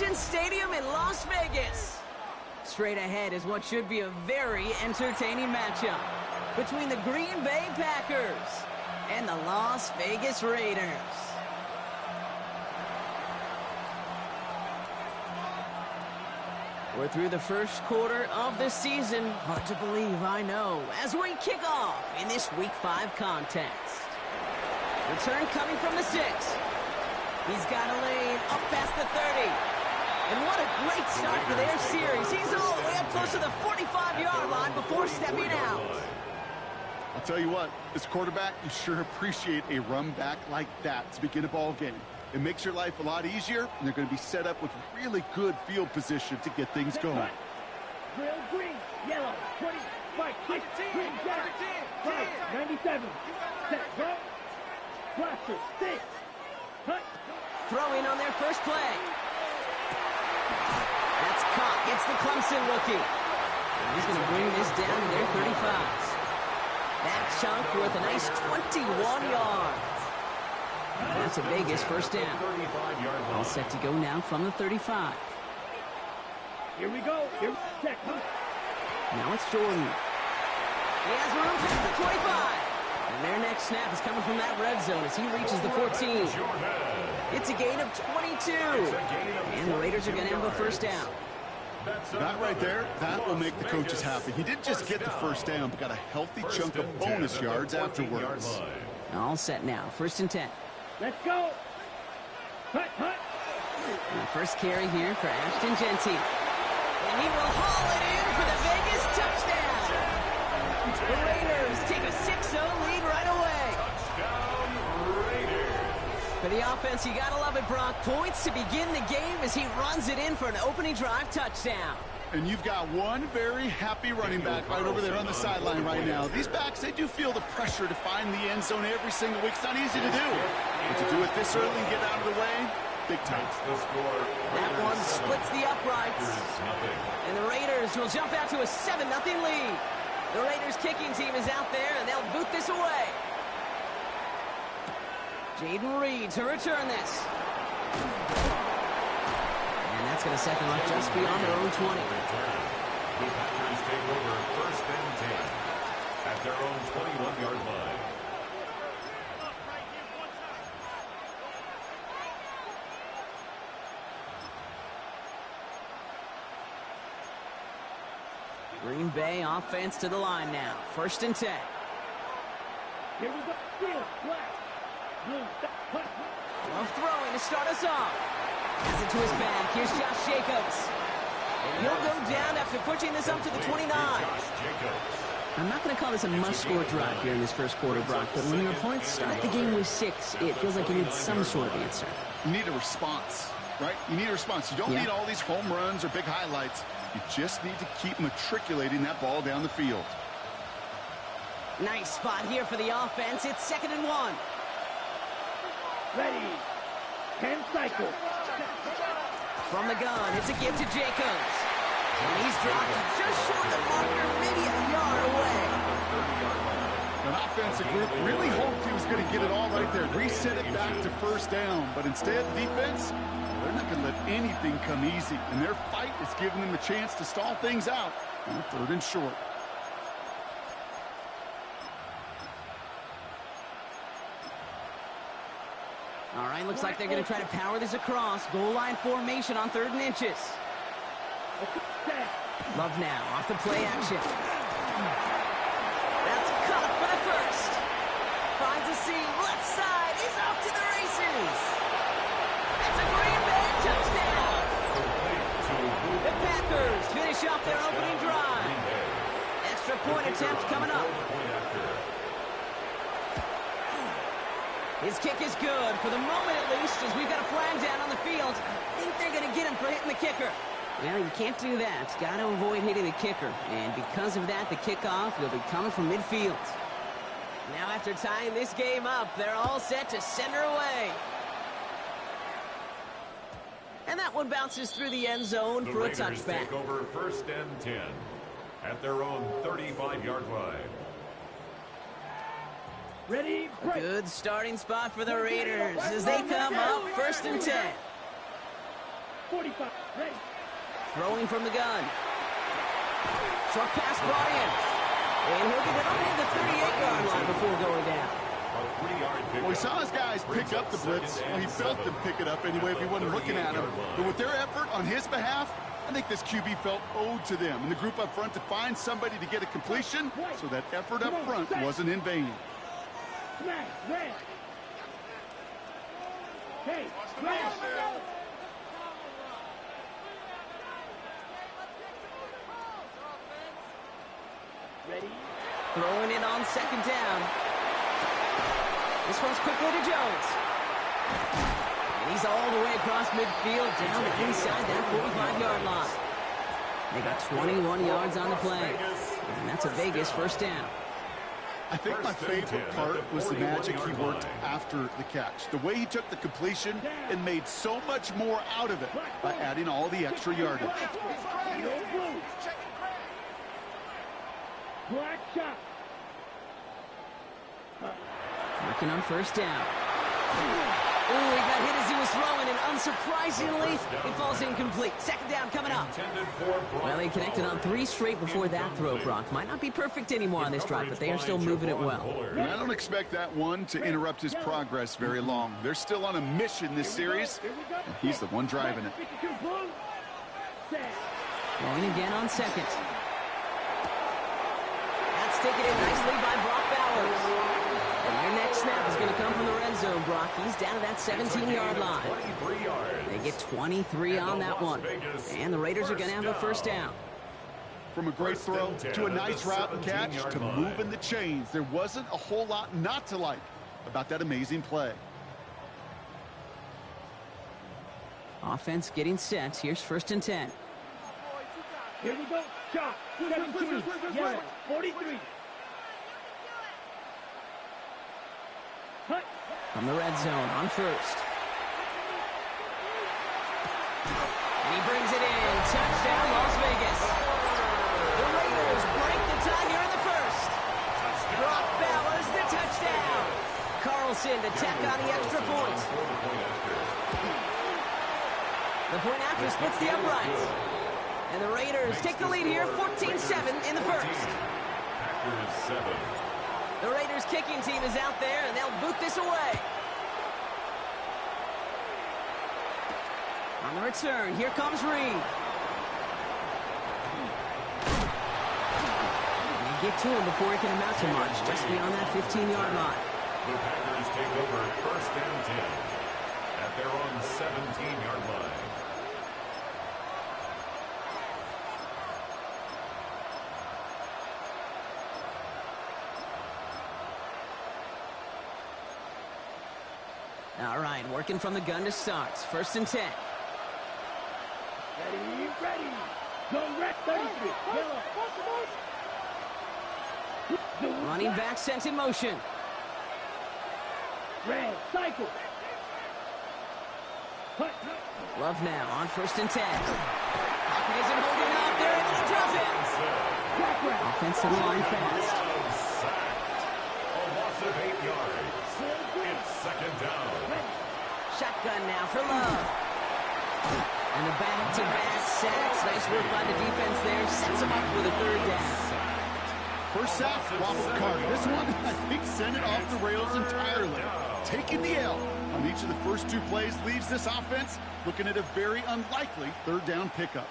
Allegiant Stadium in Las Vegas. Straight ahead is what should be a very entertaining matchup between the Green Bay Packers and the Las Vegas Raiders. We're through the first quarter of the season. Hard to believe, I know, as we kick off in this Week 5 contest. Return coming from the 6. He's got a lane up past the 30. And what a great start for their series. He's all the way up close to the 45-yard line before stepping out. I'll tell you what, as quarterback, you sure appreciate a run back like that to begin a ball game. It makes your life a lot easier, and they're going to be set up with really good field position to get things going. Drill green, yellow, 20, fight, kick, green, down, fight, 97, set, go, blaster, 6, cut. Throwing on their first play. That's caught. It's the Clemson rookie. And he's going to bring this down to their 35s. That chunk worth a nice 21 yards. That's a Vegas first down. All set to go now from the 35. Here we go. Here, check. Now it's Jordan. He has room past the 25. And their next snap is coming from that red zone as he reaches the 14. It's a gain of 22. And the Raiders are going to have a first down. That right there, that will make the coaches happy. He didn't just get the first down, but got a healthy chunk of bonus yards afterwards. All set now. First and 10. Let's go. Hut, hut. And the first carry here for Ashton Genty. And he will haul it in for the Vegas touchdown. The Raiders take a 6-0 lead right away. For the offense, you gotta love it, Brock. Points to begin the game as he runs it in for an opening drive touchdown. And you've got one very happy running back right over there on the sideline right now. These backs, they do feel the pressure to find the end zone every single week. It's not easy to do. But to do it this early and get out of the way, big time. That one splits the uprights. And the Raiders will jump out to a 7-0 lead. The Raiders kicking team is out there, and they'll boot this away. Jaden Reed to return this. And that's going to set them up just beyond their own 20. The Packers take over first and 10 at their own 21-yard line. Green Bay offense to the line now. First and 10. Here we go. Steel, black, blue, hut. Love throwing to start us off. Has it to his back. Here's Josh Jacobs. And he'll go down after pushing this up to the 29. I'm not going to call this a must-score drive here in this first quarter, Brock, but when your opponents start the game with 6, it feels like you need some sort of answer. You need a response, right? You need a response. You don't need all these home runs or big highlights. You just need to keep matriculating that ball down the field. Nice spot here for the offense. It's 2nd and 1. Ready. 10 cycles. From the gun, it's a give to Jacobs. And he's dropped just short of the marker, maybe a yard away. An offensive group really hoped he was going to get it all right there, reset it back to first down. But instead, defense, they're not going to let anything come easy. And their fight is giving them a chance to stall things out on 3rd and short. All right, looks like they're going to try to power this across. Goal line formation on 3rd and inches. Love now, off the play action. That's caught for the first. Finds a seam, left side, he's off to the races. That's a Green Bay touchdown. The Packers finish off their opening drive. Extra point attempt coming up. His kick is good, for the moment at least, as we've got a flag down on the field. I think they're going to get him for hitting the kicker. Well, you can't do that. Got to avoid hitting the kicker. And because of that, the kickoff will be coming from midfield. Now after tying this game up, they're all set to send her away. And that one bounces through the end zone for a touchback. The Raiders take over 1st and 10 at their own 35-yard line. Ready, a good starting spot for the Raiders as they come up 1st and 10. 45. Ready. Throwing from the gun. Short pass brought in. And he'll get it on the 38-yard line before going down. Well, we saw his guys pick up the blitz. We felt them pick it up anyway if he wasn't looking at him. But with their effort on his behalf, I think this QB felt owed to them and the group up front to find somebody to get a completion, so that effort up front wasn't in vain. Smash. Red. Hey, smash. Ready. Throwing it on second down. This one's quickly to Jones. And he's all the way across midfield down to inside that 45-yard line. They got 21 yards on the play. And that's a Vegas first down. I think my favorite part was the magic he worked after the catch. The way he took the completion and made so much more out of it by adding all the extra yardage. Black shot. Working on first down. Ooh, he got hit as he was throwing, and unsurprisingly, it falls incomplete. Second down coming up. Well, they connected on 3 straight before that throw, Brock. Might not be perfect anymore on this drive, but they are still moving it well. And I don't expect that one to interrupt his progress very long. They're still on a mission this series, and he's the one driving it. Throwing again on second. That's taken in nicely by Brock Bowers. And their next snap is going to come from the red zone, Brock. He's down to that 17-yard line. They get 23 on that one. And the Raiders are going to have a first down. From a great throw to a nice route and catch to moving the chains, there wasn't a whole lot not to like about that amazing play. Offense getting set. Here's first and 10. Here we go. Shot. 17. Yellow. 43. Hut. From the red zone on first. And he brings it in. Touchdown, Las Vegas. The Raiders break the tie here in the first. Brock Bowers, the touchdown. Carlson to tack on the extra point. The point after splits the uprights. And the Raiders take the lead here, 14-7 in the first. The Raiders kicking team is out there, and they'll boot this away. On the return, here comes Reed. They get to him before he can amount to much, just beyond that 15-yard line. The Packers take over first and 10 at their own 17-yard line. All right, working from the gun to start. First and 10. Ready. Go red. 33. Yellow. Running back sent in motion. Red. Cycle. Hut. Love now on first and 10. Pocket isn't holding up. They're able to drop it. Offensive line fast. A loss of 8 yards. It's second down. Shotgun now for Love. And the back-to-back sacks. Nice work by the defense there. Sets him up with a third down. First sack, wobbled the card. This one, I think, sent it off the rails entirely. Taking the L on each of the first 2 plays leaves this offense looking at a very unlikely third down pickup.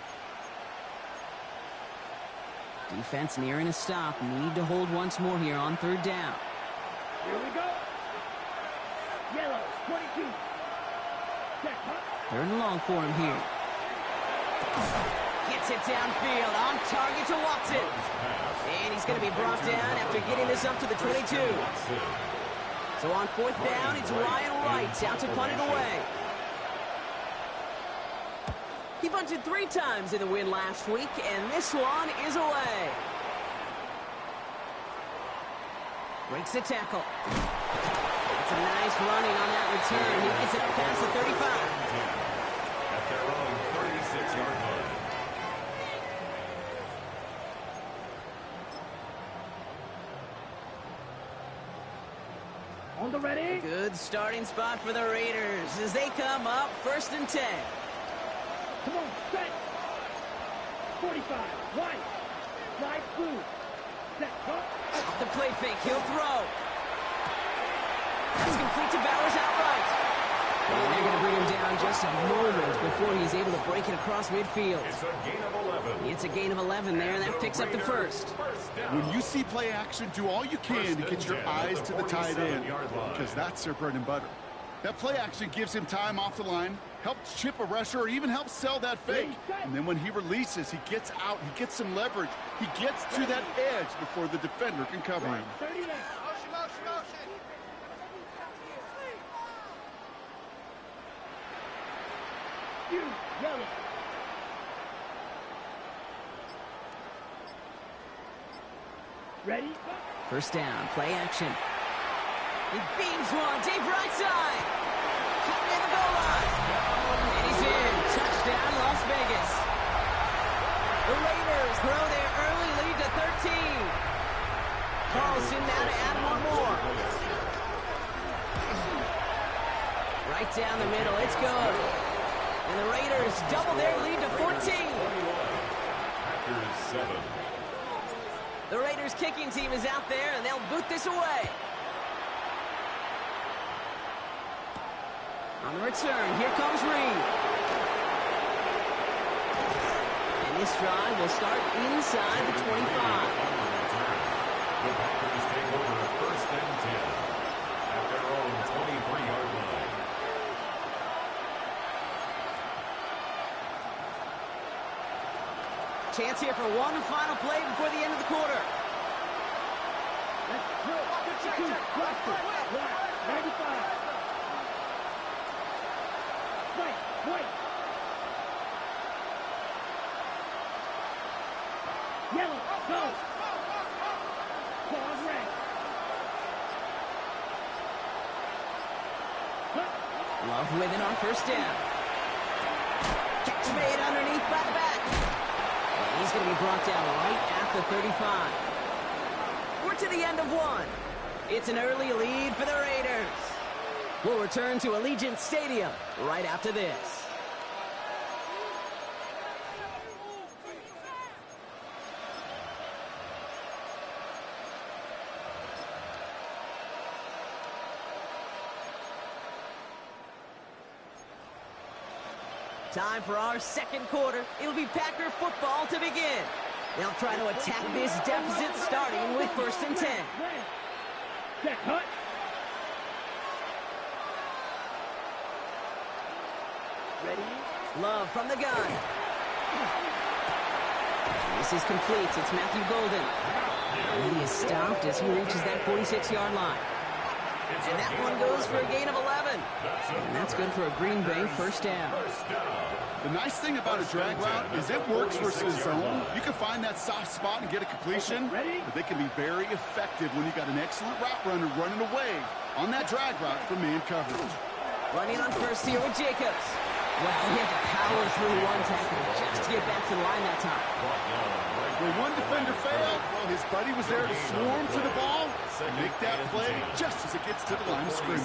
Defense nearing a stop. Need to hold once more here on third down. Here we go. Yellow. 22. Third and long for him here. Gets it downfield, on target to Watson. And he's going to be brought down after getting this up to the 22. So on fourth down, it's Ryan Wright out to punt it away. He bunted 3 times in the win last week, and this one is away. Breaks the tackle. It's a nice running on that return. He gets it past the 35. At their own 36-yard line. On the ready. Good starting spot for the Raiders as they come up first and 10. 45. White. Slide through. Set. Cut. Off the play fake, he'll throw. It's complete to Bowers outright. And they're going to bring him down just a moment before he's able to break it across midfield. It's a gain of 11. It's a gain of 11 there, and that picks up the first. When you see play action, do all you can to get your eyes to the tight end, because that's their bread and butter. That play action gives him time off the line, helps chip a rusher, or even helps sell that fake. And then when he releases, he gets out, he gets some leverage. He gets to that edge before the defender can cover him. 38. Yellow. Ready? First down, play action. He beams one, deep right side. Caught near the goal line. And he's in. Touchdown, Las Vegas. The Raiders grow their early lead to 13. Carlson now to add one more. Right down the middle, it's good. And the Raiders double their lead to 14. Packers 7. The Raiders kicking team is out there, and they'll boot this away. On the return, here comes Reed. And this drive will start inside the 25. The Packers take over first and 10 at their own 23-yard line. Chance here for one final play before the end of the quarter. Let's go. Two. Blaster. Black. 95. White. White. Yellow. Go. Claws red. Cut. Love with it on first down. Catch made underneath by the back. He's going to be brought down right at the 35. We're to the end of one. It's an early lead for the Raiders. We'll return to Allegiant Stadium right after this. Time for our second quarter. It'll be Packer football to begin. They'll try to attack this deficit starting with first and 10. Set. Cut. Ready? Love from the gun. This is complete. It's Matthew Golden. And he is stopped as he reaches that 46-yard line. And that one goes for a gain of 11. And that's good for a Green Bay first down. The nice thing about a drag route is it works versus zone. You can find that soft spot and get a completion, but they can be very effective when you got an excellent route runner running away on that drag route for man coverage. Running on first here with Jacobs. Well, he had to power through one tackle just to get back to the line that time. When one defender failed, well, his buddy was there to swarm to the ball and make that play just as it gets to the line of scrimmage.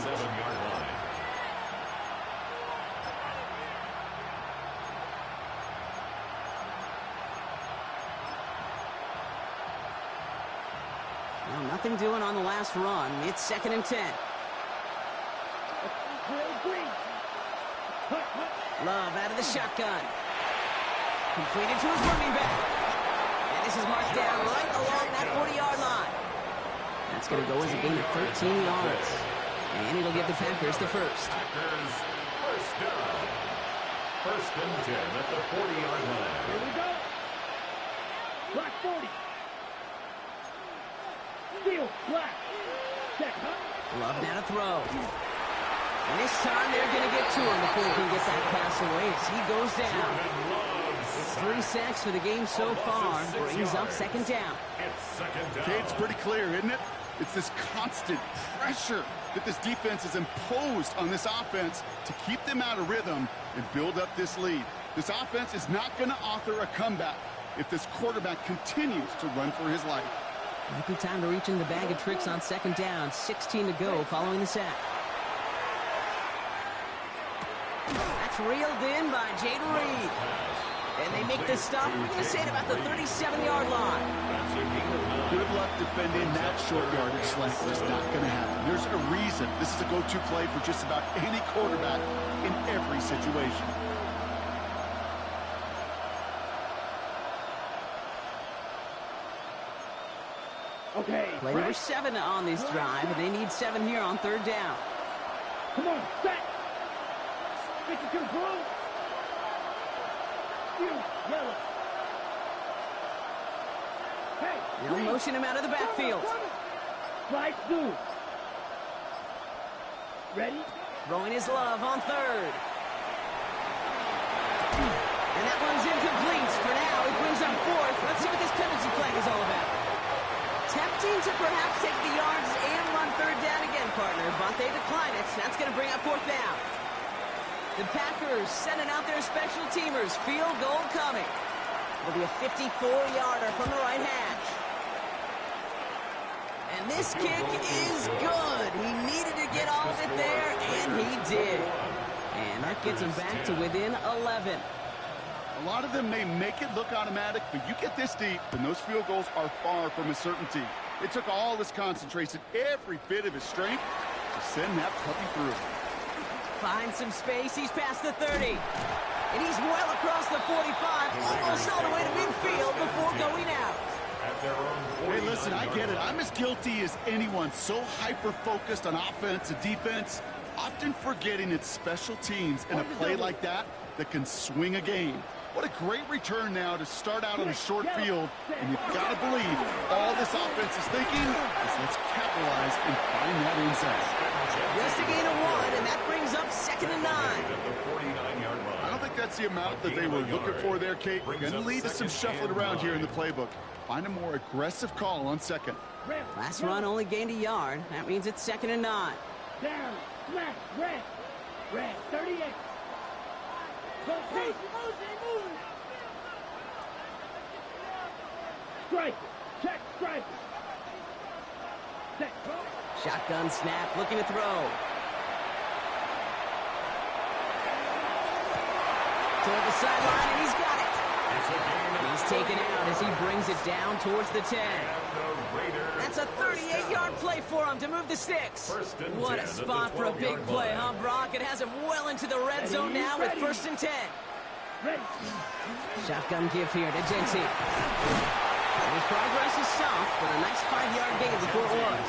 Well, nothing doing on the last run. It's second and 10. Love out of the shotgun. Completed to his running back. And this is marked down right along that 40-yard line. That's going to go as a gain of 13 yards. And it'll give the Packers the first. Packers first down. First and 10 at the 40-yard line. Here we go. Black 40. Steal. Black. Check. Huh? Love now to throw. And this time they're going to get to him before he can get that pass away as he goes down. It's 3 sacks for the game so far. Brings up second down. It's second down. Okay, it's pretty clear, isn't it? It's this constant pressure that this defense has imposed on this offense to keep them out of rhythm and build up this lead. This offense is not going to author a comeback if this quarterback continues to run for his life. Might be time to reach in the bag of tricks on second down. 16 to go following the sack. That's reeled in by Jaden Reed. And they make this stop. We're going to say it about the 37-yard line. Good luck defending that short yardage slant. It's not going to happen. There's a reason this is a go-to play for just about any quarterback in every situation. Okay. Play number 7 on this drive, and they need 7 here on 3rd down. Come on, set. Get it to the blue. Yellow. Hey. They'll motion him out of the backfield. Slide through. Ready? Throwing his love on 3rd. And that one's incomplete. For now, it brings up 4th. Let's see what this penalty flag is all about. Tempting to perhaps take the yards and run 3rd down again, partner, but they decline it. That's going to bring up 4th down. The Packers sending out their special teamers. Field goal coming. It'll be a 54-yarder from the right hash. And this kick is good. He needed to get all of it there, and he did. And that gets him back to within 11. A lot of them may make it look automatic, but you get this deep, and those field goals are far from a certainty. It took all his concentration, every bit of his strength, to send that puppy through. Finds some space. He's past the 30. And he's well across the 45, almost all the way to midfield before going out. Hey, listen, I get it. I'm as guilty as anyone. So hyper-focused on offense and defense, often forgetting it's special teams in a play like that can swing a game. What a great return now to start out on a short field. And you've got to believe all this offense is thinking is let's capitalize and find that inside. Just a gain of 1, and that brings up 2nd and 9. I don't think that's the amount that they were looking for there, Kate. Going to lead to some shuffling around here in the playbook. Find a more aggressive call on 2nd. Last run only gained a yard. That means it's 2nd and 9. Down, smash, red, 38. Go, Pete. Strike, check, strike. Set, go. Shotgun snap, looking to throw. Toward the sideline, and he's got it. He's taken out as he brings it down towards the 10. That's a 38-yard play for him to move the sticks. What a spot for a big play, huh, Brock? It has him well into the red zone now with 1st and 10. Shotgun give here to Jency. His progress is soft, but a nice 5-yard gain before it was.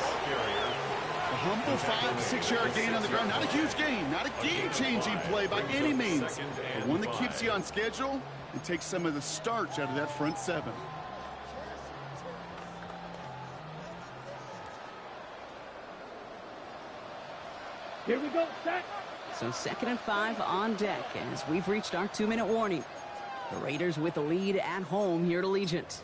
A humble 5-6-yard gain on the ground. Not a huge gain, not a game-changing play by any means, but one that keeps you on schedule and takes some of the starch out of that front 7. Here we go, set. So 2nd and 5 on deck as we've reached our 2-minute warning. The Raiders with the lead at home here at Allegiant.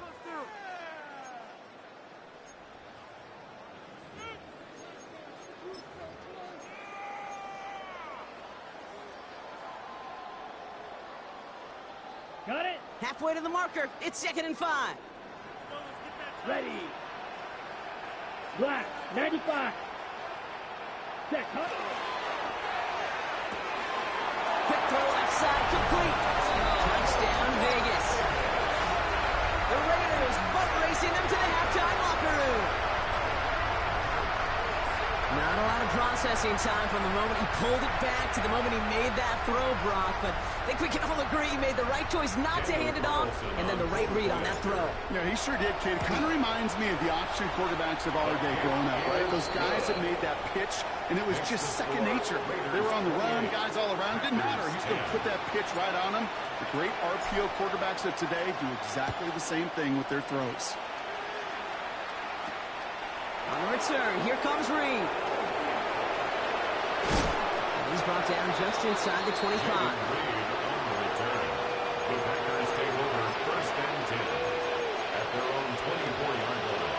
Got it. Halfway to the marker. It's 2nd and 5. Ready. Black, 95. Set, cut. Quick throw left side, complete. Touchdown, Vegas. The Raiders butt racing them to the halftime locker room. Not a lot of processing time from the moment he pulled it back to the moment he made that throw, Brock. But I think we can all agree he made the right choice not to hand it off, and then the right read on that throw. Yeah, he sure did, kid. Kind of reminds me of the option quarterbacks of our day growing up, right? Those guys that made that pitch, and it was just second nature. They were on the run, guys all around. Didn't matter. He's going to put that pitch right on them. The great RPO quarterbacks of today do exactly the same thing with their throws. On the return, here comes Reed. And he's brought down just inside the 25. The Packers take over 1st and 10 at their own 24-yard line.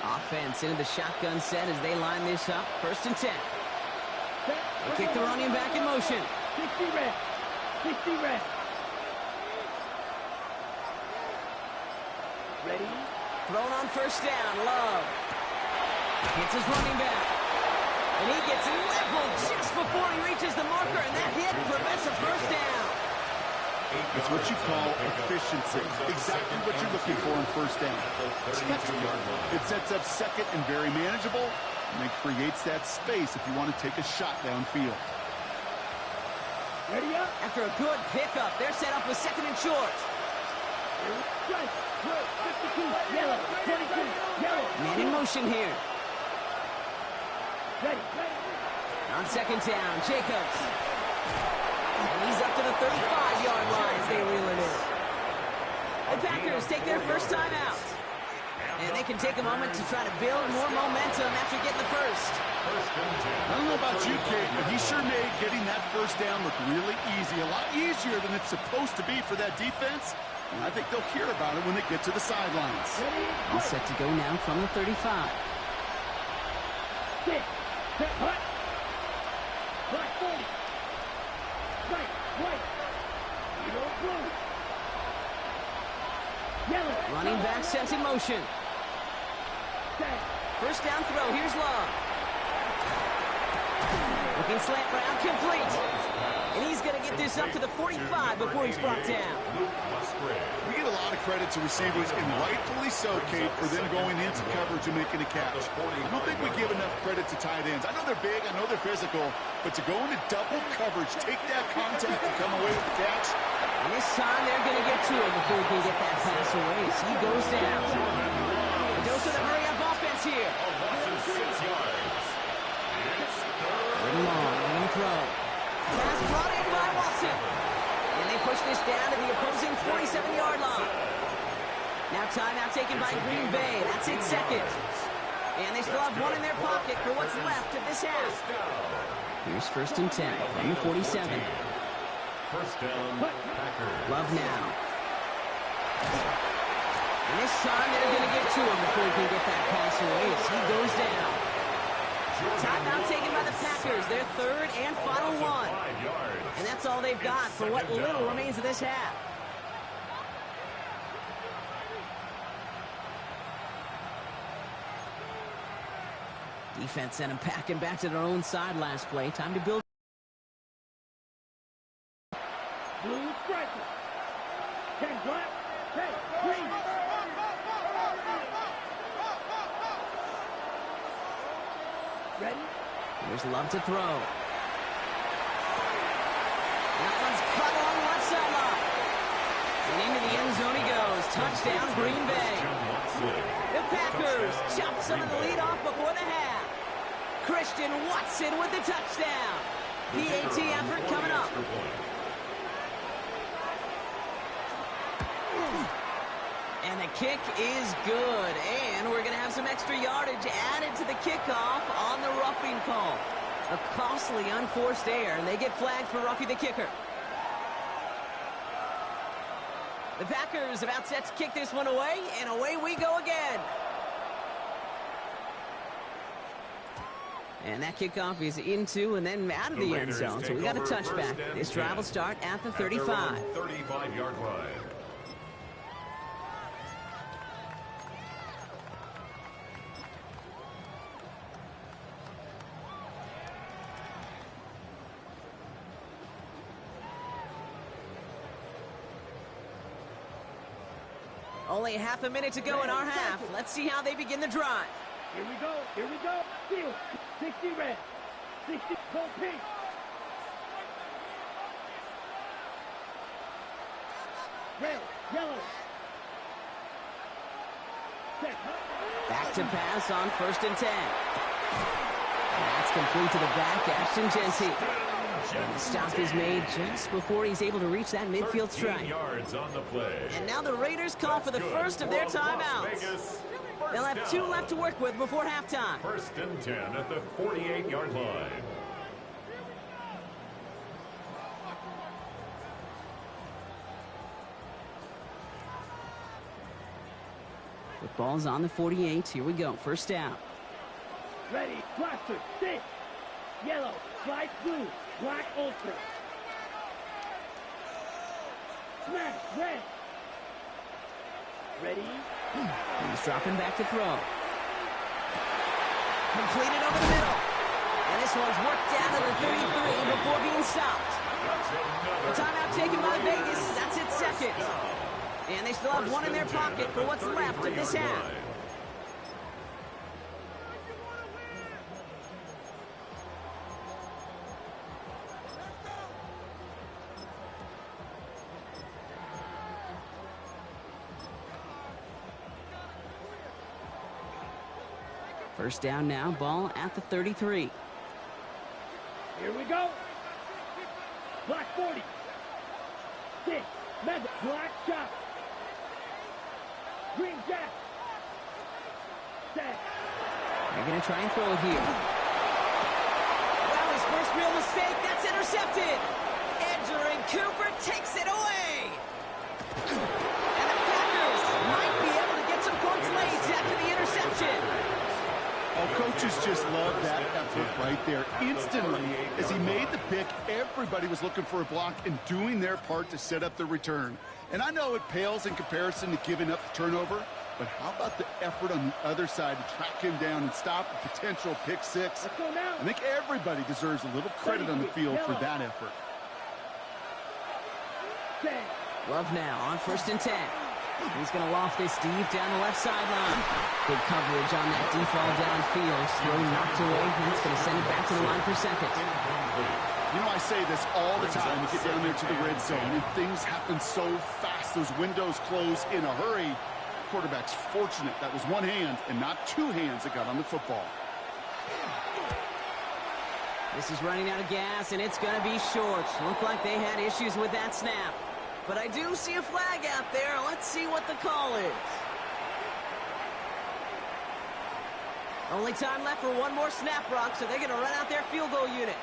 Offense into the shotgun set as they line this up. 1st and 10. They kick the running back in motion. 60 red. 60 red. Ready? Thrown on first down, Love. Hits his running back. And he gets leveled just before he reaches the marker, and that hit prevents a first down. It's what you call efficiency. Exactly what you're looking for on first down. It sets up second and very manageable, and it creates that space if you want to take a shot downfield. Ready up? After a good pickup, they're set up with second and short. Strike. 52. Yellow. 22. Yellow. Man in motion here. Ready. On second down, Jacobs. And he's up to the 35-yard line as they reel it in. The Packers take their first time out. And they can take a moment to try to build more momentum after getting the first. I don't know about you, Kate, but he sure made getting that first down look really easy. A lot easier than it's supposed to be for that defense. And I think they'll hear about it when they get to the sidelines. All set to go now from the 35. Six. Set. Hut. Black 40. Right. White. Yellow. Blue. Yellow. Running back sent in motion. Set. First down throw. Here's Love. Looking slant route, complete. And he's going to get this up to the 45 before he's brought down. We get a lot of credit to receivers, and rightfully so, Kate, for them going into coverage and making a catch. I don't think we give enough credit to tight ends. I know they're big, I know they're physical, but to go into double coverage, take that contact and come away with the catch. And this time they're going to get to him before he can get that pass away as he goes down. A dose of the hurry-up offense here. Good long throw. Pass brought in by Watson. And they push this down to the opposing 47-yard line. Now timeout taken by Green Bay. That's in second. And they still have one in their pocket for what's left of this half. Here's first and 10 from the 47. First down, Packers. Love now. And this time they're going to get to him before he can get that pass away as he goes down. Timeout taken by the Packers, their third and final one. And that's all they've got for what little remains of this half. Defense sent him packing back to their own side last play. Time to build. Blue striker. 10 black. 10 green. Ready? Here's Love to throw. That one's cut along the left sideline. And into the end zone he goes. Touchdown, Green Bay. The Packers chop some of the lead off before the half. Christian Watson with the touchdown. PAT effort coming up. And the kick is good. And we're going to have some extra yardage added to the kickoff on the roughing call. A costly unforced error, and they get flagged for roughing the kicker. The Packers about set to kick this one away, and away we go again. And that kickoff is into and then out of the end zone, so we got a touchback. This drive will start at the 35. 35-yard line. Only half a minute to go in our half. Let's see how they begin the drive. Here we go. Here we go. Field. 60 red. 60 gold pink. Red. Yellow. Set. Back to pass on first and 10. That's complete to the back, Ashton Genty. And the stop is made just before he's able to reach that midfield strike. Yards on the play. And now the Raiders call for the first of their timeouts. They'll have 2 left to work with before halftime. First and 10 at the 48-yard line. The ball's on the 48. Here we go. First down. Ready. Blaster. 6. Yellow. Bright blue. Black ultra. Smash. Red. Ready? He's dropping back to throw. Completed over the middle. And this one's worked down to the 33 before being stopped. The timeout taken by Vegas. That's its second. And they still have one in their pocket for what's left of this half. First down now, ball at the 33. Here we go. Black 40. 6. Mega. Black shot. Green jack. Set. They're going to try and throw it here. Well, his first real mistake. That's intercepted. Edgerrin Cooper takes it away. And the Packers might be able to get some points late after the interception. Oh, coaches just love that effort right there. Instantly, as he made the pick, everybody was looking for a block and doing their part to set up the return. And I know it pales in comparison to giving up the turnover, but how about the effort on the other side to track him down and stop a potential pick six? Let's go now. I think everybody deserves a little credit on the field for that effort. Set. Love now on 1st and 10. He's going to loft this deep down the left sideline. Good coverage on that deep ball downfield. Throw knocked away. He's going to send it back to the line for second. You know, I say this all the time. You get down there to the red zone, and things happen so fast. Those windows close in a hurry. Quarterback's fortunate that was one hand and not two hands that got on the football. This is running out of gas, and it's going to be short. Looked like they had issues with that snap. But I do see a flag out there. Let's see what the call is. Only time left for one more snap, Brock, so they're going to run out their field goal unit.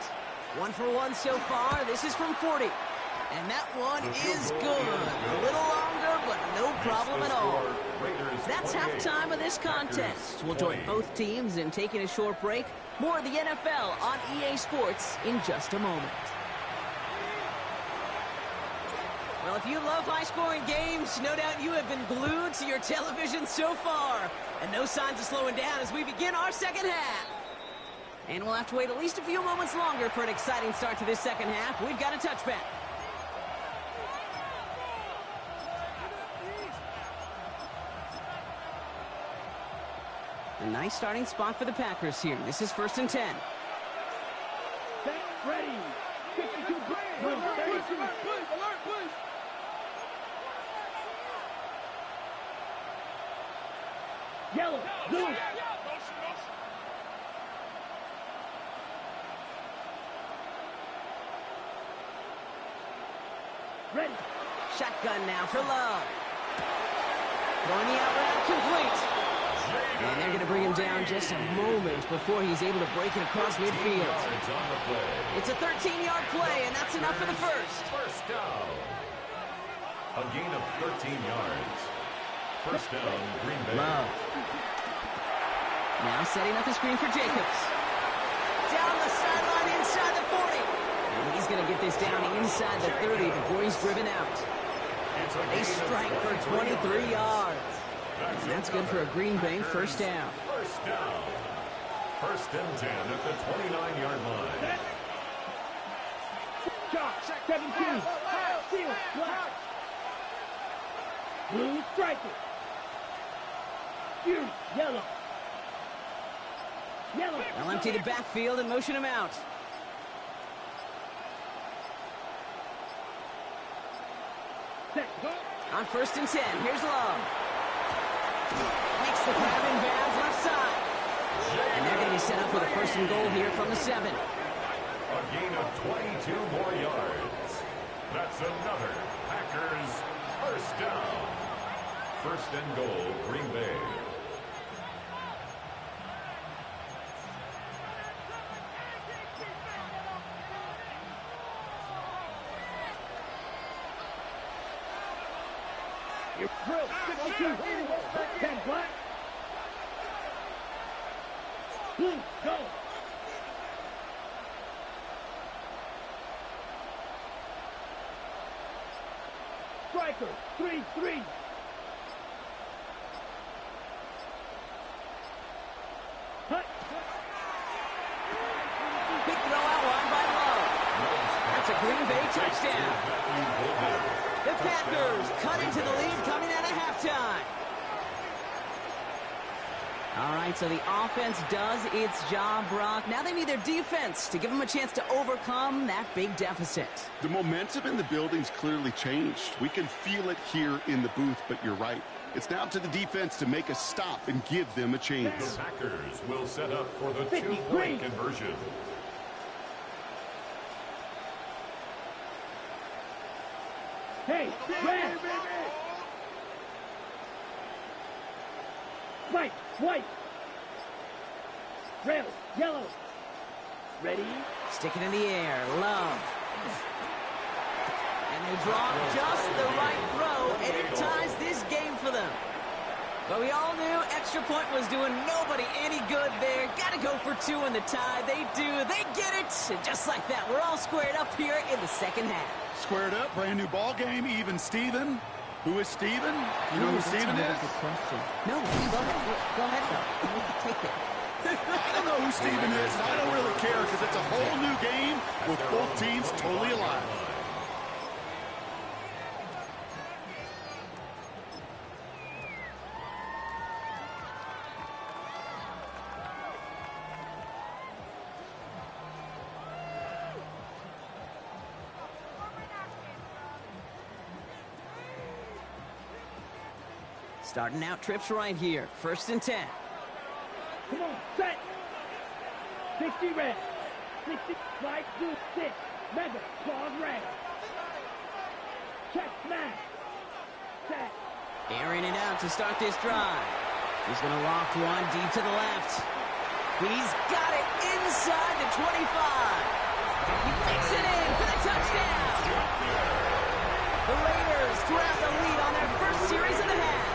1 for 1 so far. This is from 40. And that one is good. A little longer, but no problem at all. That's halftime of this contest. We'll join both teams in taking a short break. More of the NFL on EA Sports in just a moment. Well, if you love high-scoring games, no doubt you have been glued to your television so far. And no signs of slowing down as we begin our second half. And we'll have to wait at least a few moments longer for an exciting start to this second half. We've got a touchback. A nice starting spot for the Packers here. This is 1st and 10. Set. Ready. 52. Alert, push. Yellow. Blue. Ready. Shotgun now for Love. Throwing the out route complete. And they're going to bring him down just a moment before he's able to break it across midfield. It's a 13-yard play, and that's enough for the first. First down. A gain of 13 yards. First down, Green Bay. Love. Now setting up the screen for Jacobs. Down the sideline inside the 40. And he's going to get this down inside the 30 before he's driven out. They strike for 23 yards. And that's good for a Green Bay first down. First down. 1st and 10 at the 29-yard line. Shot. 17. Seal. Black. Blue striker. Fury. Yellow. Yellow. They'll empty the backfield and motion him out. Set. On 1st and 10, here's Love. Makes the grab in bounds left side. And they're going to be set up with a 1st and goal here from the 7. A gain of 22 more yards. That's another Packers first down. 1st and goal, Green Bay. You're drill. 52. 10 black. Blue. Go. Striker. 3-3. touchdown. The Packers cut into the lead coming out of halftime. All right, so the offense does its job, Brock. Now they need their defense to give them a chance to overcome that big deficit. The momentum in the building's clearly changed. We can feel it here in the booth, but you're right. It's now to the defense to make a stop and give them a chance. The Packers will set up for the two-point conversion. Hey, red! White! Red, yellow. Ready? Stick it in the air. Love. And they draw just the right throw, and it ties this game for them. But we all knew extra point was doing nobody any good there. Got to go for two in the tie. They do. They get it. And just like that, we're all squared up here in the second half. Squared up, brand new ball game, even Steven. Who is Steven? You know who Steven is? Good question. No, go ahead. Take it. I don't know who Steven is, and I don't really care because it's a whole new game with both teams totally alive. Starting out trips right here. 1st and 10. Come on, set. 60 red. 60, slide through 6. Mega, claws red. Check, smash. Set. Airing it out to start this drive. He's going to loft one deep to the left. He's got it inside the 25. He makes it in for the touchdown. The Raiders grab the lead on their first series of the half.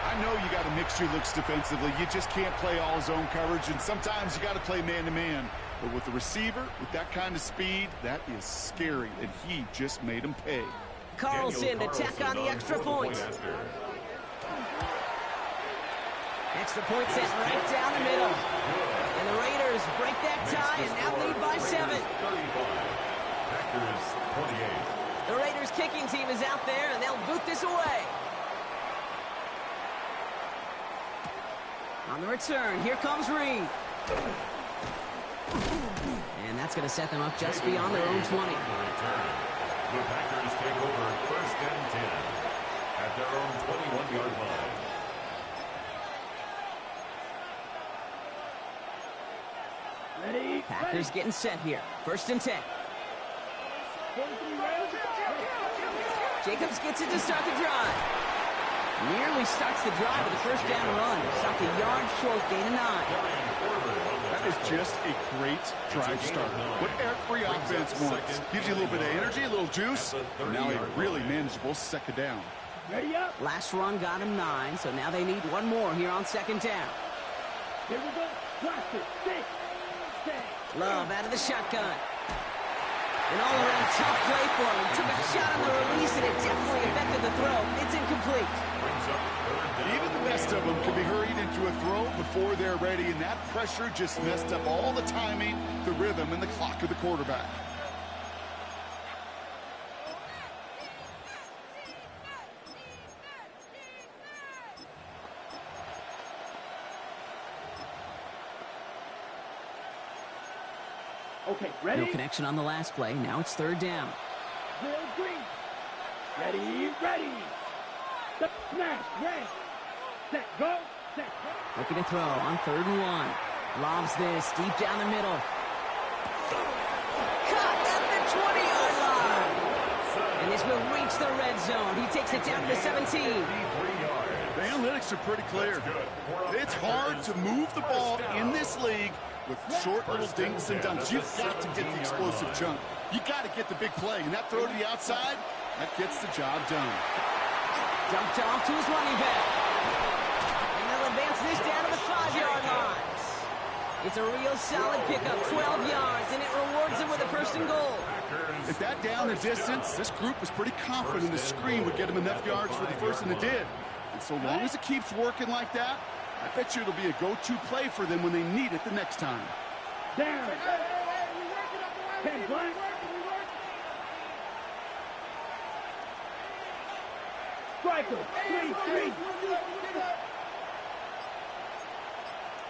I know you got to mix your looks defensively. You just can't play all zone coverage, and sometimes you got to play man-to-man. But with the receiver, with that kind of speed, that is scary, and he just made him pay. Carlson to tack on the extra point. Extra point set right down the middle. And the Raiders break that tie and now lead by 7. Packers 28. The Raiders kicking team is out there, and they'll boot this away. On the return, here comes Reed. And that's going to set them up just beyond their own 20. The Packers take over 1st and 10 at their own 21-yard line. Ready? Packers getting set here. 1st and 10. Jacobs gets it to start the drive. Nearly starts the drive with a 1st down run. Stopped a yard short, gain of 9. That is just a great drive start. What every offense wants. Gives you a little bit of energy, a little juice. Now a really manageable 2nd down. Ready up. Last run got him 9, so now they need one more here on 2nd down. Here we go. Blast it. 6. Love out of the shotgun. An all-around tough play for him. He took a shot on the release, and it definitely affected the throw. It's incomplete. Even the best of them can be hurried into a throw before they're ready, and that pressure just messed up all the timing, the rhythm, and the clock of the quarterback. Okay, ready? No connection on the last play. Now it's 3rd down. Bill Green. Ready. Smash, red. Set, go. Set, go. Looking to throw on 3rd and 1. Lobs this deep down the middle. Caught at the 20-yard line. And this will reach the red zone. He takes it down to the 17. The analytics are pretty clear. It's hard to move the ball in this league with short little dinks and dunks. You've got to get the explosive chunk. You got to get the big play. And that throw to the outside, that gets the job done. Dumped off to his running back. And they'll advance this down to the 5-yard line. It's a real solid pickup, 12 yards, and it rewards them with a 1st and goal. At that down and distance, this group was pretty confident the screen would get them enough yards for the 1st, and it did. And so long as it keeps working like that, I bet you it'll be a go-to play for them when they need it the next time. Down. 10 black. Striker, 3-3.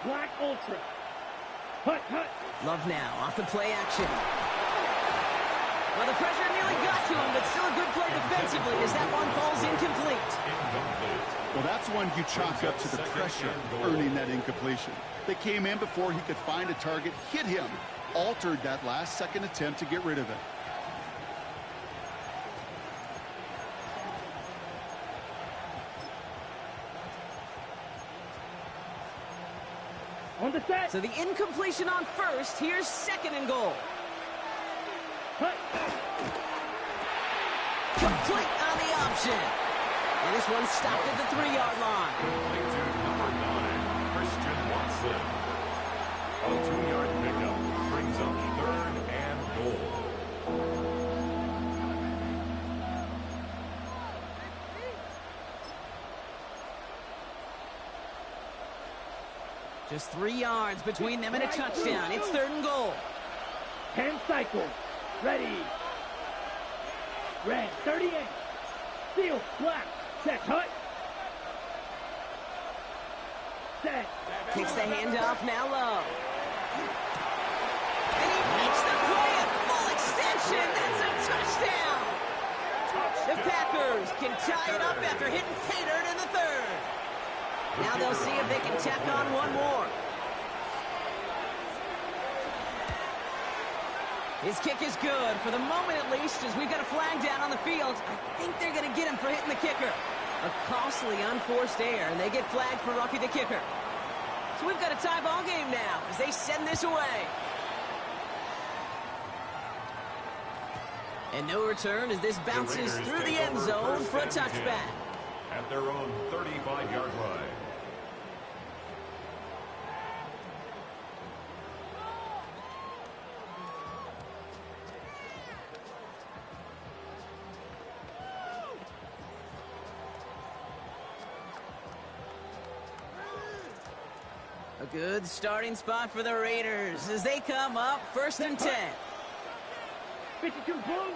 Black Ultra. Hut, hut. Love now, off the play action. Well, the pressure nearly got to him, but still a good play defensively as that one falls incomplete. Well, that's one you chalk up to the pressure, earning that incompletion. They came in before he could find a target, hit him, altered that last-second attempt to get rid of it. On the set. So the incompletion on first, here's second and goal. Hut. Complete on the option. And this one stopped at the 3-yard line. Complete to number 9, Christian Watson. A 2-yard pickup brings up third and goal. Just 3 yards between them and a touchdown. It's third and goal. 10 cycles. Ready. Red, 38. Steel, black. Set, hut. Set. Kicks the handoff now low. And he makes the play at full extension. That's a touchdown. The Packers can tie it up after hitting pay dirt in the third. Now they'll see if they can tack on one more. His kick is good, for the moment at least, as we've got a flag down on the field. I think they're going to get him for hitting the kicker. A costly unforced error, and they get flagged for roughing the kicker. So we've got a tie ball game now as they send this away. And no return as this bounces through the end zone for a touchback. At their own 35-yard line. A good starting spot for the Raiders as they come up first and 10. 52 blue.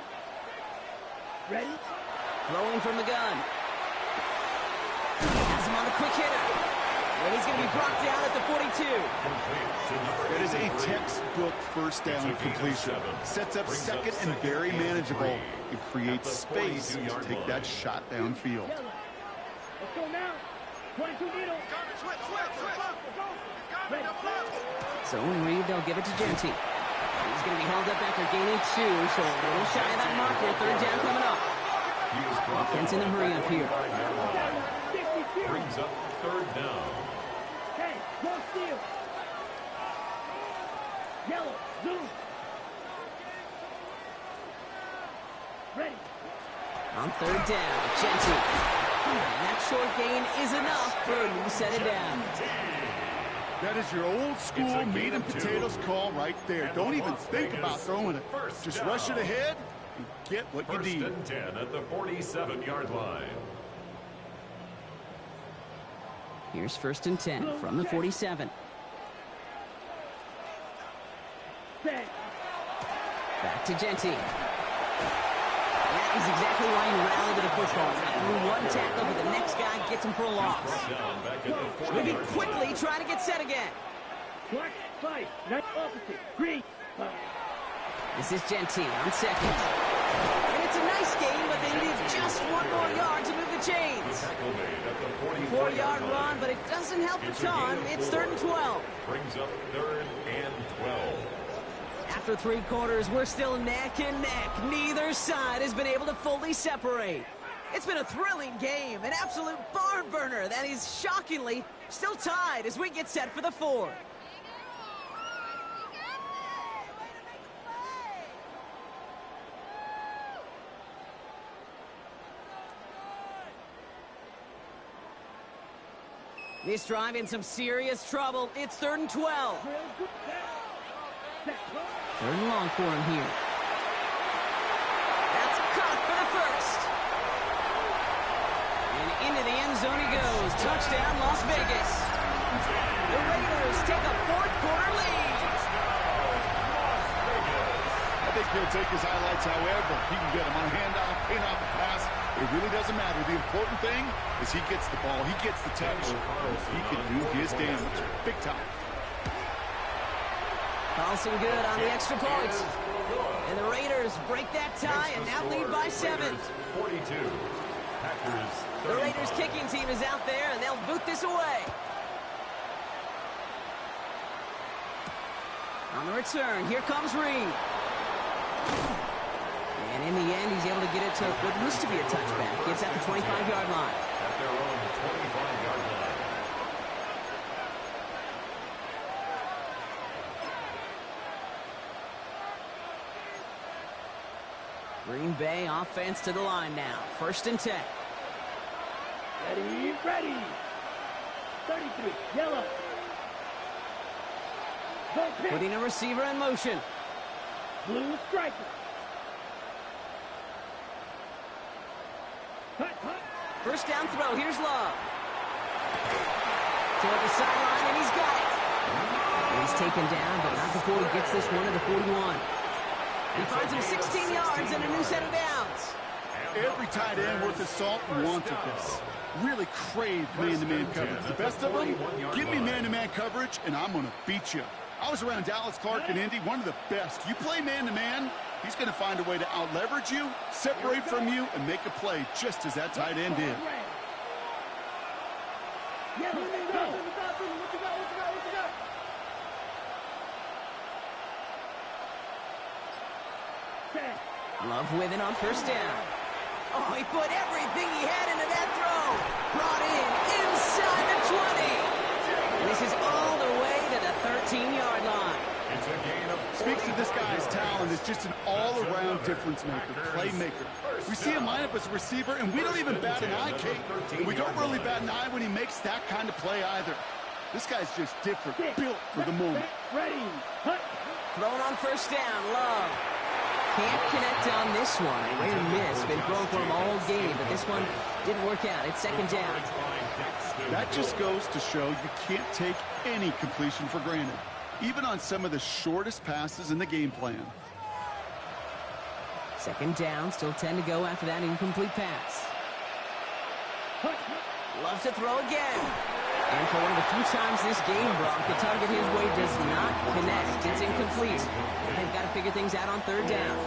Ready. Throwing from the gun. Has him on the quick hitter. And he's going to be brought down at the 42. That is a textbook first down completion. Sets up second and very manageable. It creates space to take that shot downfield. Let's go now. 22 needle. Ready. Zone read, they'll give it to Genty. He's going to be held up after gaining 2, so a little shy of that marker. Third down coming up. Offense in a hurry up here. Brings up third down. Hey, go steal. Yellow, zoom. Ready. On third down, Genty. And that short gain is enough for a new set it down. That is your old school meat and potatoes call right there. Don't even think about throwing it. Just rush it ahead and get what you need. First and 10 at the 47-yard line. Here's first and 10 from the 47. Set. Back to Genty. That is exactly why you rally to the football. Through one tackle, but the next guy gets him for a loss. Down back at the 40. Moving quickly, trying to get set again. Black, 5. Nice opposite. Green. This is Genty on second. And it's a nice game, but they need just one more yard to move the chains. Tackle made at the 4-yard run, but it doesn't help a ton. It's third and 12. Brings up third and 12. After 3 quarters, we're still neck and neck. Neither side has been able to fully separate. It's been a thrilling game, an absolute barn burner that is shockingly still tied as we get set for the 4th. This drive in some serious trouble. It's third and 12. Third and long for him here. That's caught for the first. And into the end zone he goes. Touchdown, Las Vegas. The Raiders take a 4th quarter lead. I think he'll take his highlights however he can get them on a handoff, pin off a pass. It really doesn't matter. The important thing is he gets the ball, he gets the touch. He can do his damage big time. Carlson good on the extra point. And the Raiders break that tie and now lead by 7. 42. Packers 35. The Raiders kicking team is out there and they'll boot this away. On the return, here comes Reed. And in the end, he's able to get it to what used to be a touchback. It's at the 25-yard line. At their own 25-yard line. Green Bay offense to the line now. 1st and 10. Ready, ready. 33, yellow. Go pick. Putting a receiver in motion. Blue striker. Hut, hut. 1st down throw. Here's Love. Toward the sideline, and he's got it. And he's taken down, but not before he gets this one to the 41. He finds him 16 yards and a new set of downs. Every tight end worth his salt wanted this. Really craved man-to-man coverage. The best of them, give me man-to-man coverage, and I'm going to beat you. I was around Dallas Clark and Indy, one of the best. You play man-to-man, he's going to find a way to out-leverage you, separate from you, and make a play just as that tight end did. Yellow, go. Love with it on 1st down. Oh, he put everything he had into that throw. Brought in inside the 20. And this is all the way to the 13-yard line. It's a gain of 40. Speaks to this guy's talent as just an all-around difference maker, playmaker. We see him line up as a receiver, and we don't even bat an eye, Kate. We don't really bat an eye when he makes that kind of play either. This guy's just different, built for the moment. Ready, hut. Thrown on 1st down, Love. Can't connect on this one. A rare miss. Been thrown for him all game, but this one didn't work out. It's 2nd down. That just goes to show you can't take any completion for granted, even on some of the shortest passes in the game plan. 2nd down, still 10 to go after that incomplete pass. Loves to throw again. And for one of the few times this game, Brock, the target his way does not connect. It's incomplete. They've got to figure things out on 3rd down.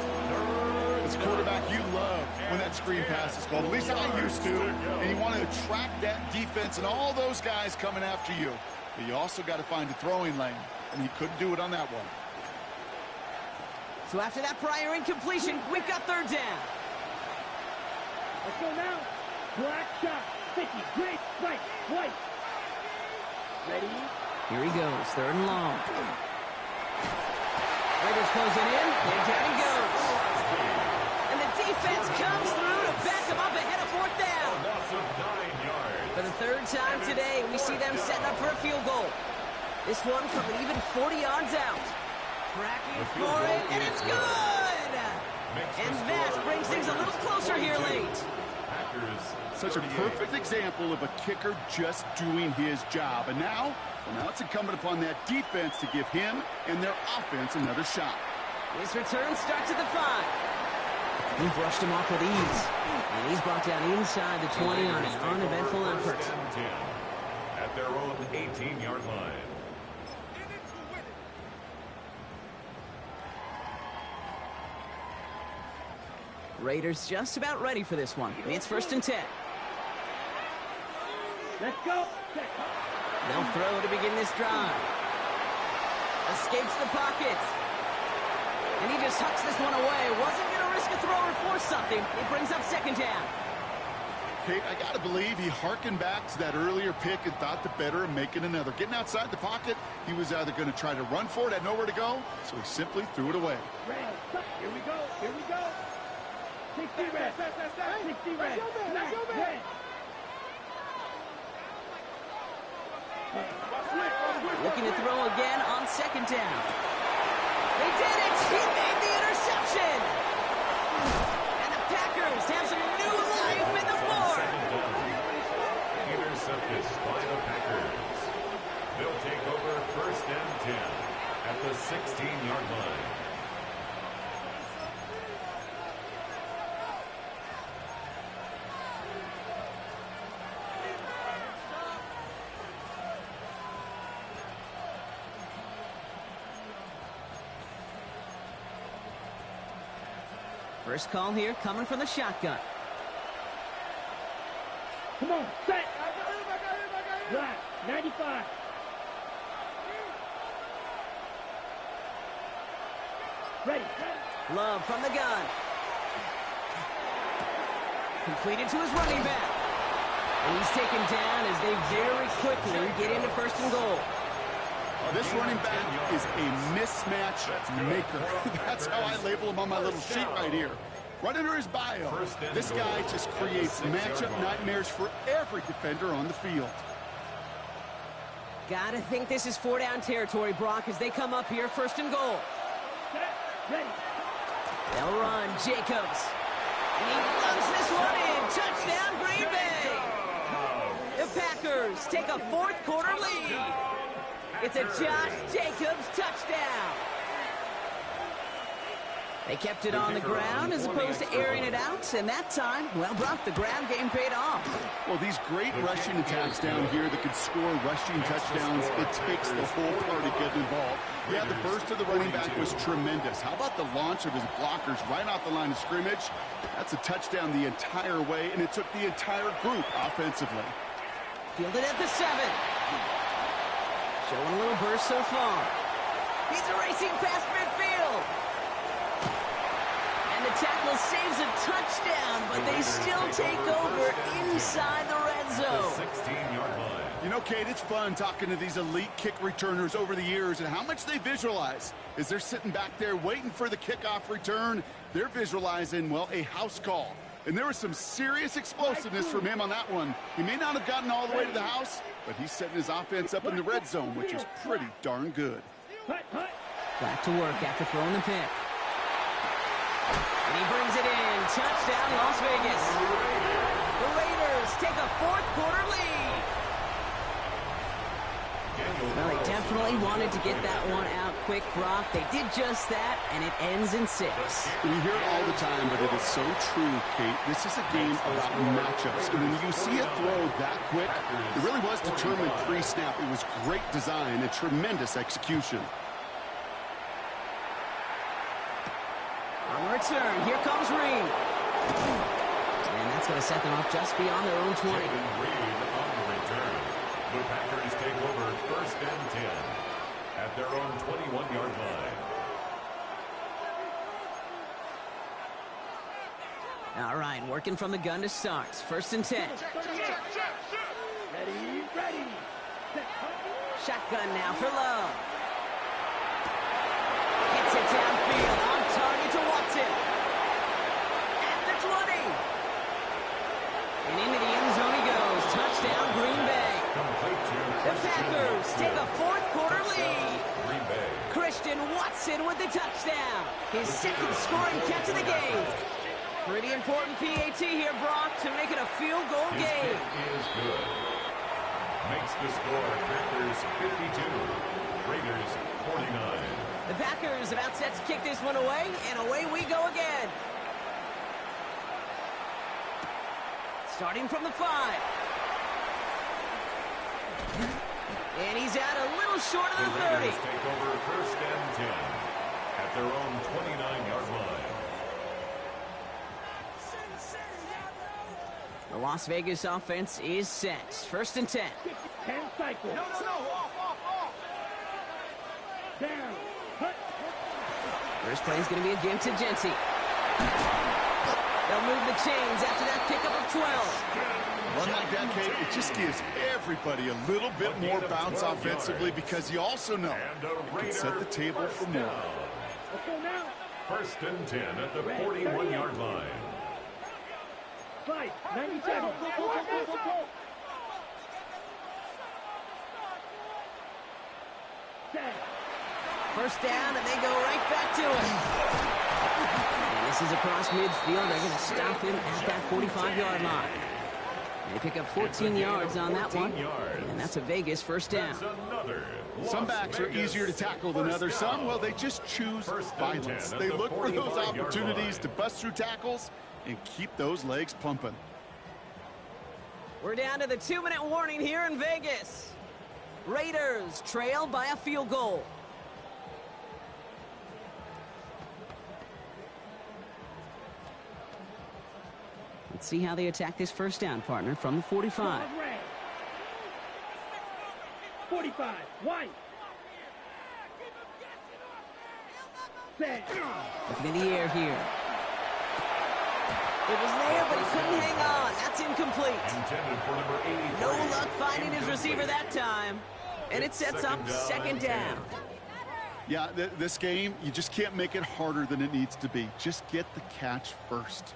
As a quarterback, you love when that screen pass is called. At least I used to. And you want to attract that defense and all those guys coming after you. But you also got to find a throwing lane. And he couldn't do it on that one. So after that prior incompletion, we've got 3rd down. Let's go now. Black shot. 50. Great. Right. White. Ready? Here he goes. 3rd and long. Raiders closing in. And down he goes. And the defense comes through to back him up ahead of 4th down. Loss of 9 yards. For the 3rd time today, we see them setting up for a field goal. This one from an even 40 yards out. Cracking for it, and it's good! And that brings things a little closer here late. Such a perfect example of a kicker just doing his job. And now it's incumbent upon that defense to give him and their offense another shot. This return starts at the 5. He brushed him off with ease. And he's brought down inside the 20 on an uneventful effort. At their own 18-yard line. Raiders just about ready for this one. It's 1st and 10. Let's go. They'll throw to begin this drive. Escapes the pocket. And he just hucks this one away. Wasn't going to risk a throw or force something. It brings up 2nd down. Kate, I got to believe he harkened back to that earlier pick and thought the better of making another. Getting outside the pocket, he was either going to try to run for it, had nowhere to go, so he simply threw it away. Here we go. Here we go. 60 red. 60 red. Red. Looking to throw again on 2nd down. They did it! He made the interception! And the Packers have some new life in the 4th. Intercepted by the Packers. They'll take over 1st and 10 at the 16-yard line. First call here coming from the shotgun. Come on, set. Black, 95. Ready. Love from the gun. Completed to his running back. And he's taken down as they very quickly get into first and goal. This running back is a mismatch maker. That's how I label him on my little sheet right here. Right under his bio, this guy just creates matchup nightmares for every defender on the field. Gotta think this is 4-down territory, Brock, as they come up here first and goal. Ready. They'll run, Jacobs. And he lumps this one in. Touchdown, Green Bay. The Packers take a fourth-quarter lead. It's a Josh Jacobs touchdown. They kept it on the ground as opposed to airing it out, and that time, well, Brock, the ground game paid off. Well, these great rushing attacks down here that can score rushing touchdowns, it takes the whole party getting involved. Yeah, the burst of the running back was tremendous. How about the launch of his blockers right off the line of scrimmage? That's a touchdown the entire way, and it took the entire group offensively. Fielded at the 7. Showing a little burst so far. He's racing past midfield. And the tackle saves a touchdown, but they still take over inside the red zone. 16-yard line. You know, Kate, it's fun talking to these elite kick returners over the years and how much they visualize. As they're sitting back there waiting for the kickoff return, they're visualizing, well, a house call. And there was some serious explosiveness from him on that one. He may not have gotten all the way to the house, but he's setting his offense up in the red zone, which is pretty darn good. Back to work after throwing the pick. And he brings it in. Touchdown, Las Vegas. The Raiders take a fourth-quarter lead. Well, they definitely wanted to get that one out quick, Brock. They did just that, and it ends in 6. We hear it all the time, but it is so true, Kate. This is a game about matchups. And when you see a throw that quick, it really was determined pre-snap. It was great design and tremendous execution. On the return, here comes Reed. And that's going to set them up just beyond their own 20. Reed on the return. The Packers take over first and 10 at their own 21-yard line. All right, working from the gun to start. First and 10. Ready. Shotgun now for Love. Gets it downfield, on target to Watson. At the 20. And into the end zone he goes. Touchdown, Green Bay. The Packers take a fourth-quarter lead. Green Bay. Christian Watson with the touchdown. His second scoring catch of the game. Pretty important PAT here, Brock, to make it a field goal His game. kick is good. Makes the score Packers 52, Raiders 49. The Packers about set to kick this one away, and away we go again. Starting from the 5. And he's out a little short of the 30. Raiders take over first and 10 at their own 29-yard line. The Las Vegas offense is set. First and 10. 10 cycles. No. Off. Down. Hut. First play is going to be a give to Genty. They'll move the chains after that pickup of 12. One like that, Kate, it just gives everybody a little bit more bounce offensively because you also know you can set the table for more. Let's go now. First and 10 at the 41-yard line. 5, 97. Go. Set. First down, and they go right back to it. And this is across midfield. They're going to stop him at that 45-yard line. They pick up 14 yards on that one, and that's a Vegas first down. Some backs are easier to tackle than others. Some, well, they just choose violence. They look for those opportunities to bust through tackles and keep those legs pumping. We're down to the 2-minute warning here in Vegas. Raiders trail by a field goal. Let's see how they attack this first down, partner, from the 45. 45, White. Set. Looking in the air here. It was there, but he couldn't hang on. That's incomplete. Intended for number 83. No luck finding his receiver that time. And it sets up second down. Yeah, this game, you just can't make it harder than it needs to be. Just get the catch first.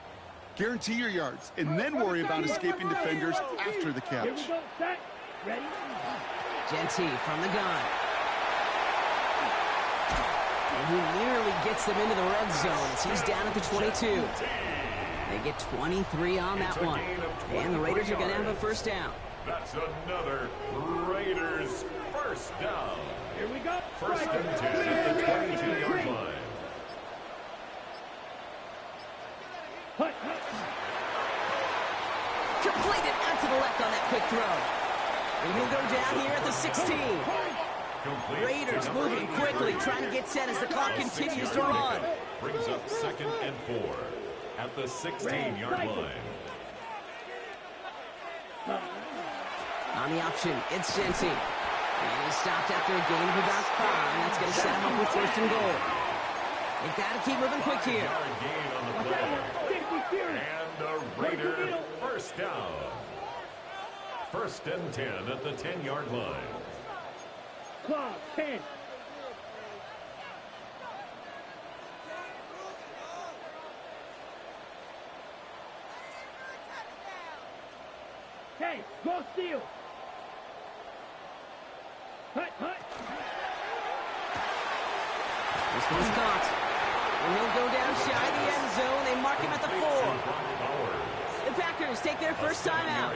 Guarantee your yards, and then worry about escaping defenders after the Here we catch. go, set, ready. Genty from the gun. And he nearly gets them into the red zone as he's down at the 22. They get 23 on that one. And the Raiders are going to have a first down. That's another Raiders first down. Here we go. First and 10 at the 22-yard line. Hut, hut. Completed out to the left on that quick throw. And he'll go down here at the 16. Complete. Raiders moving quickly, trying to get set as the clock continues to run. Brings up second and 4 at the 16-yard line. On the option, it's Genty. And he's stopped after a gain of about 5. That's going to set him up with first and goal. They've got to keep moving quick here. Yard gain on the play. And the Raider first down. First and 10 at the 10-yard line. Clock, 10. Hey, go steal. Hut, hut. This one's caught. And he'll go down shy of the end zone. They mark him at the 4. The Packers take their first time out.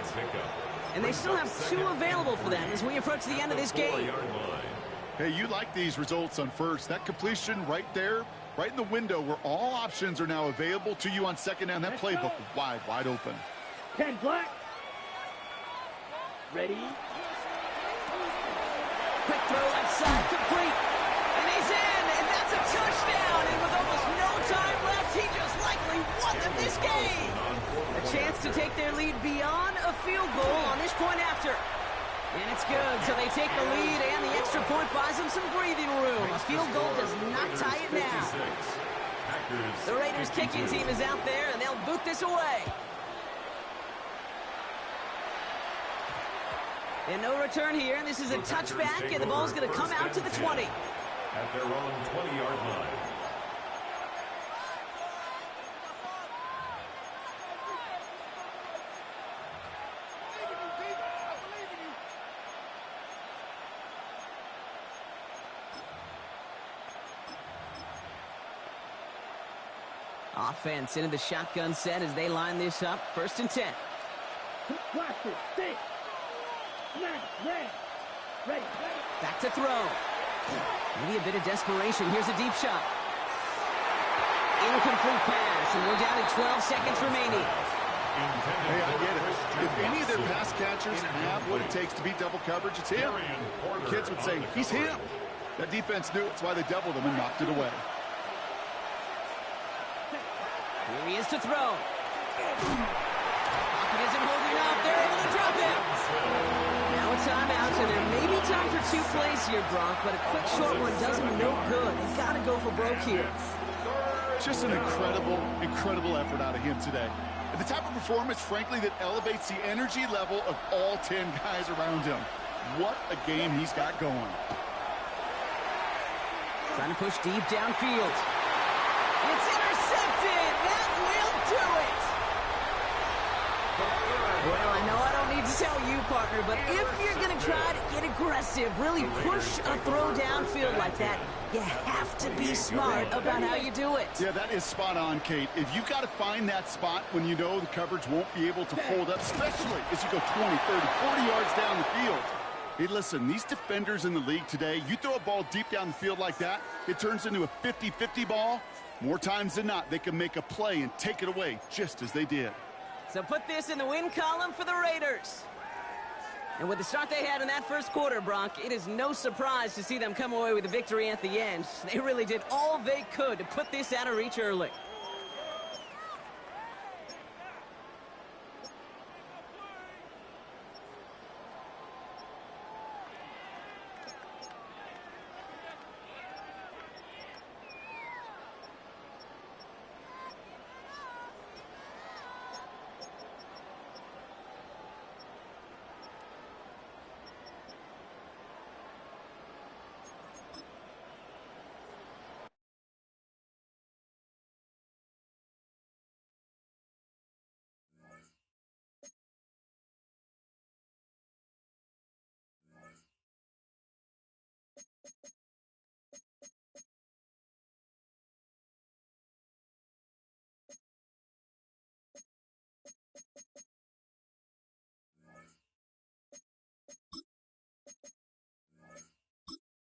And they still have 2 available for them as we approach the end of this game. Hey, you like these results on first. That completion right there, right in the window where all options are now available to you on second down. That playbook wide open. 10 black. Ready? Quick throw left side, complete. And he's in, and that's a touchdown. And with almost no time left, he just likely won them this game. A chance to take their lead beyond a field goal on this point after. And it's good, so they take the lead, and the extra point buys them some breathing room. A field goal does not tie it now. The Raiders kicking team is out there, and they'll boot this away. And no return here, and this is a touchback, and the ball's going to come out to the 20. At their own 20-yard line. Offense into the shotgun set as they line this up. First and 10. Blaster, 6. Ready. Back to throw. Maybe a bit of desperation. Here's a deep shot. Incomplete pass, and we're down to 12 seconds remaining. Hey, I get it. If any of their pass catchers have what it takes to beat double coverage, it's him. The kids would say, he's him. That defense knew it's why they doubled him and knocked it away. Here he is to throw. Pocket isn't holding up. They're able to drop it. Now a timeout, and there may be time for 2 plays here, Brock, but a quick short one does them no good. They've got to go for broke here. Just an incredible effort out of him today. And the type of performance, frankly, that elevates the energy level of all 10 guys around him. What a game he's got going. Trying to push deep downfield. It's intercepted. That will do it. Well, I know I don't need to tell you, partner, but if you're going to try to get aggressive, really push a throw downfield like that, you have to be smart about how you do it. Yeah, that is spot on, Kate. If you've got to find that spot when you know the coverage won't be able to hold up, especially as you go 20, 30, 40 yards down the field. Hey, listen, these defenders in the league today, you throw a ball deep down the field like that, it turns into a 50-50 ball. More times than not, they can make a play and take it away, just as they did. So put this in the win column for the Raiders. And with the start they had in that first quarter, Brock, it is no surprise to see them come away with a victory at the end. They really did all they could to put this out of reach early.